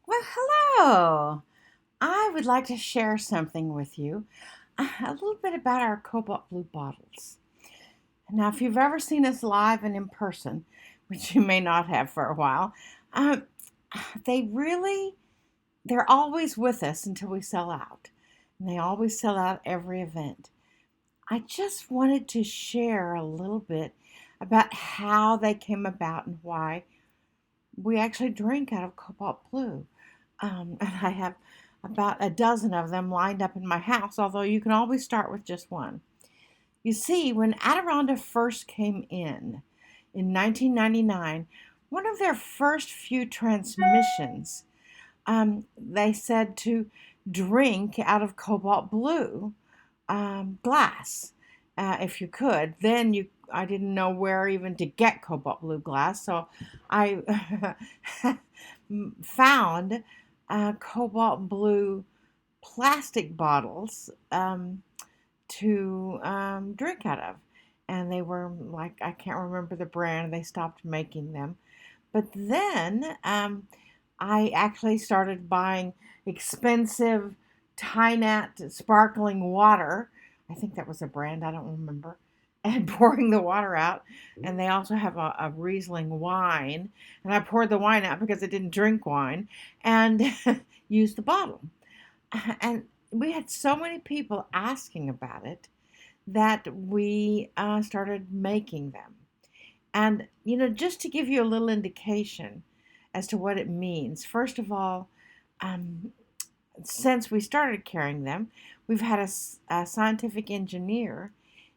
Well, hello. I would like to share something with you, a little bit about our Cobalt Blue bottles. Now, if you've ever seen us live and in person, which you may not have for a while, um, they really, they're always with us until we sell out. And they always sell out every event. I just wanted to share a little bit about how they came about and why we actually drink out of Cobalt Blue. And I have about a dozen of them lined up in my house, although you can always start with just one. You see, when Adironnda first came in 1999, one of their first few transmissions, they said to drink out of Cobalt Blue glass if you could. I didn't know where even to get Cobalt Blue glass, so I found Cobalt Blue plastic bottles to drink out of. And they were like, I can't remember the brand, they stopped making them. But then I actually started buying expensive Tynat sparkling water. I think that was a brand, I don't remember. And pouring the water out. And they also have a Riesling wine. And I poured the wine out because I didn't drink wine and used the bottle. And we had so many people asking about it that we started making them. And, just to give you a little indication as to what it means, first of all, um, since we started carrying them, we've had a scientific engineer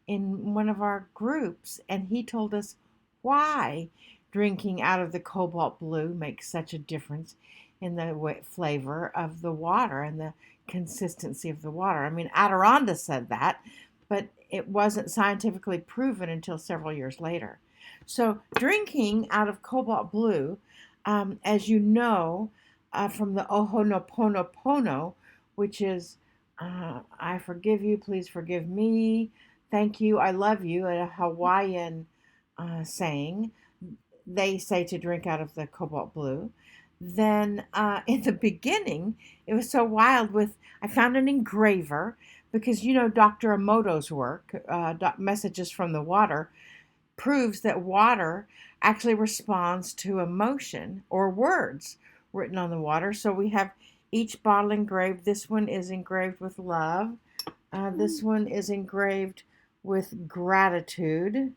in one of our groups, and he told us why drinking out of the Cobalt Blue makes such a difference in the flavor of the water and the consistency of the water. I mean, Adironnda said that, but it wasn't scientifically proven until several years later. So, drinking out of Cobalt Blue, as you know, from the Ohonoponopono, which is I forgive you, please forgive me, thank you, I love you, a Hawaiian saying. They say to drink out of the Cobalt Blue. Then in the beginning, it was so wild I found an engraver because Dr. Emoto's work, Messages from the Water, proves that water actually responds to emotion or words written on the water. So we have each bottle engraved. This one is engraved with love. This one is engraved with gratitude.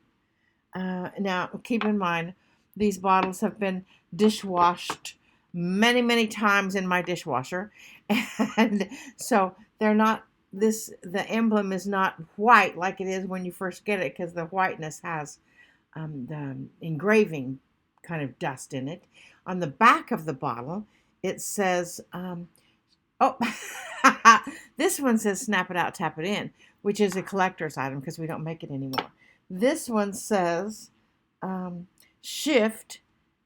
Now, keep in mind, these bottles have been dishwashed many, many times in my dishwasher. And so the emblem is not white like it is when you first get it because the whiteness has the engraving kind of dust in it. On the back of the bottle, it says, oh, this one says snap it out, tap it in, which is a collector's item because we don't make it anymore. This one says shift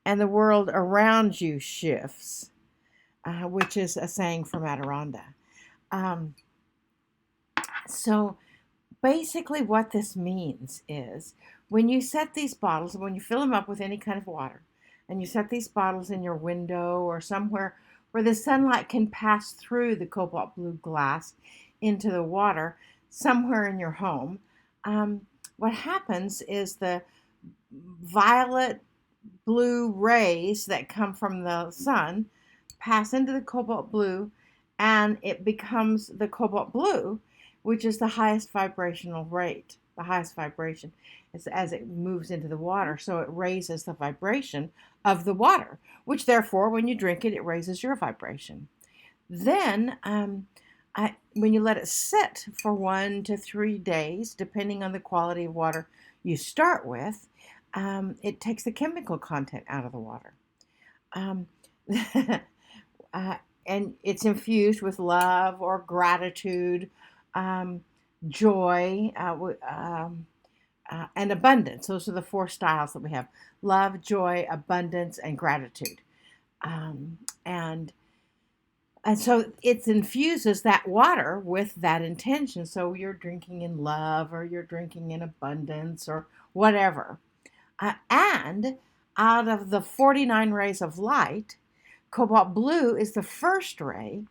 and the world around you shifts, which is a saying from Adironnda. Um, so basically what this means is when you set these bottles, when you fill them up with any kind of water, and you set these bottles in your window or somewhere where the sunlight can pass through the Cobalt Blue glass into the water, somewhere in your home, what happens is the violet blue rays that come from the sun pass into the Cobalt Blue, and it becomes the Cobalt Blue, which is the highest vibrational rate, the highest vibration as it moves into the water. So it raises the vibration of the water, which therefore, when you drink it, it raises your vibration. Then, when you let it sit for 1 to 3 days, depending on the quality of water you start with, it takes the chemical content out of the water. Um, and it's infused with love or gratitude, joy, and abundance. Those are the 4 styles that we have: love, joy, abundance, and gratitude. Um, and and so it infuses that water with that intention. So you're drinking in love, or you're drinking in abundance, or whatever. And out of the 49 rays of light, Cobalt blue is the first ray,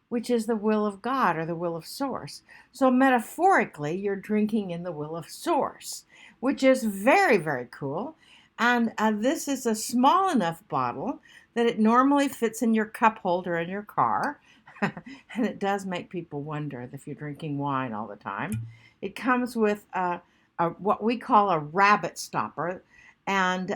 which is the will of God or the will of Source. So metaphorically, you're drinking in the will of Source, which is very, very cool. And this is a small enough bottle that it normally fits in your cup holder in your car. And it does make people wonder if you're drinking wine all the time. It comes with what we call a rabbit stopper. And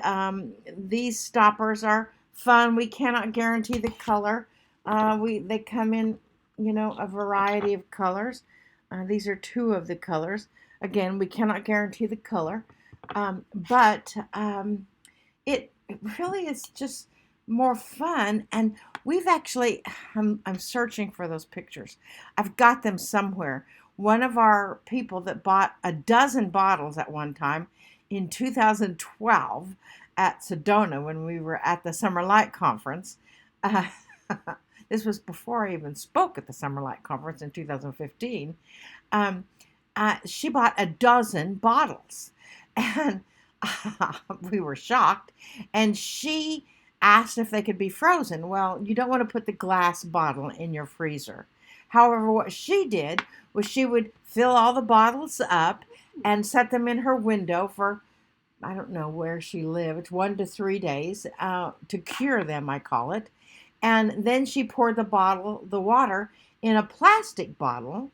these stoppers are fun. We cannot guarantee the color. They come in, a variety of colors. These are two of the colors. Again, we cannot guarantee the color, but it really is just more fun. And we've actually, I'm searching for those pictures. I've got them somewhere. One of our people that bought a dozen bottles at one time in 2012 at Sedona when we were at the Summer Light Conference. This was before I even spoke at the Summer Light Conference in 2015. She bought a dozen bottles, and we were shocked. And she asked if they could be frozen. Well, you don't want to put the glass bottle in your freezer. However, what she did was she would fill all the bottles up and set them in her window for, I don't know where she lived, 1 to 3 days to cure them, I call it. And then she poured the water in a plastic bottle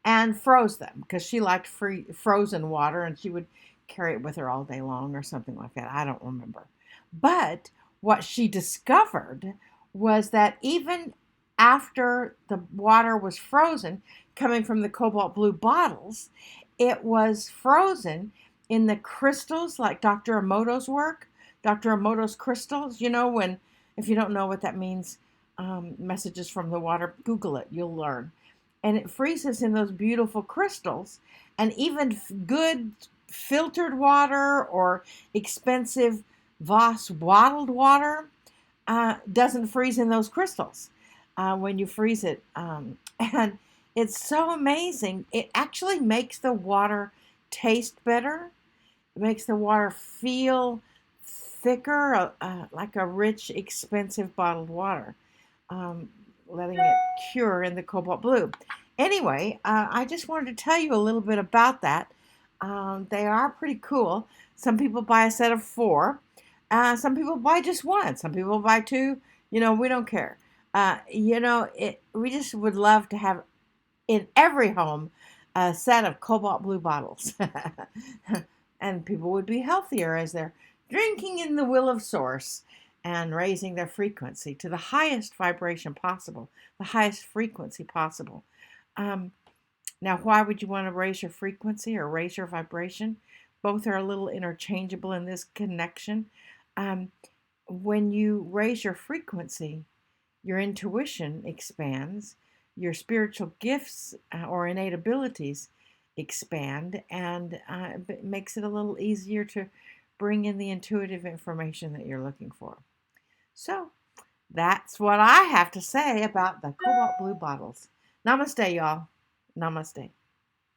and froze them because she liked frozen water, and she would carry it with her all day long or something like that. I don't remember. But what she discovered was that even after the water was frozen, coming from the cobalt blue bottles, it was frozen in the crystals like Dr. Emoto's work, Dr. Emoto's crystals. If you don't know what that means, messages from the water, Google it, you'll learn. And it freezes in those beautiful crystals. And even good filtered water or expensive Voss bottled water doesn't freeze in those crystals when you freeze it. And it's so amazing. It actually makes the water taste better. It makes the water feel thicker, like a rich, expensive bottled water, letting it cure in the cobalt blue. Anyway, I just wanted to tell you a little bit about that. They are pretty cool. Some people buy a set of 4. Some people buy just 1. Some people buy 2. We don't care. We just would love to have in every home a set of cobalt blue bottles. And people would be healthier as they're drinking in the will of Source and raising their frequency to the highest vibration possible, the highest frequency possible. Now, why would you want to raise your frequency or raise your vibration? Both are a little interchangeable in this connection. When you raise your frequency, your intuition expands, your spiritual gifts or innate abilities expand, and it makes it a little easier to bring in the intuitive information that you're looking for. So that's what I have to say about the cobalt blue bottles. Namaste, y'all. Namaste.